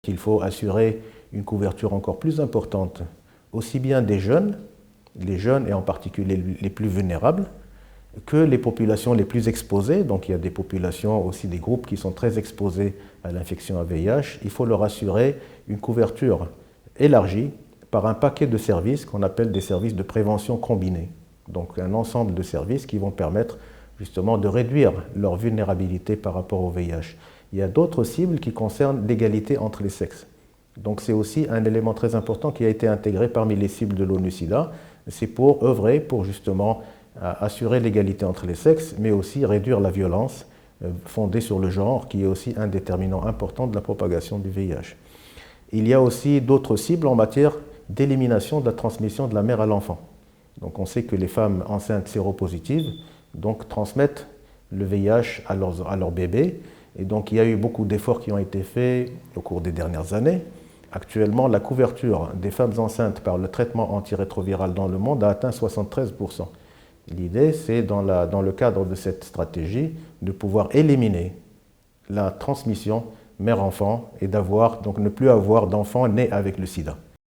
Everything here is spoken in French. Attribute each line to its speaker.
Speaker 1: qu'il faut assurer une couverture encore plus importante, aussi bien des jeunes, les jeunes et en particulier les plus vulnérables, que les populations les plus exposées. Donc il y a des populations aussi, des groupes qui sont très exposés à l'infection à VIH. Il faut leur assurer une couverture élargie par un paquet de services qu'on appelle des services de prévention combinés. Donc un ensemble de services qui vont permettre justement de réduire leur vulnérabilité par rapport au VIH. Il y a d'autres cibles qui concernent l'égalité entre les sexes. Donc c'est aussi un élément très important qui a été intégré parmi les cibles de l'ONU-SIDA. C'est pour œuvrer pour justement assurer l'égalité entre les sexes, mais aussi réduire la violence fondée sur le genre, qui est aussi un déterminant important de la propagation du VIH. Il y a aussi d'autres cibles en matière d'élimination de la transmission de la mère à l'enfant. Donc on sait que les femmes enceintes séropositives donc, transmettent le VIH à leurs bébés. Et donc il y a eu beaucoup d'efforts qui ont été faits au cours des dernières années. Actuellement, la couverture des femmes enceintes par le traitement antirétroviral dans le monde a atteint 73%. L'idée, c'est dans le cadre de cette stratégie de pouvoir éliminer la transmission mère-enfant et donc ne plus avoir d'enfants nés avec le sida.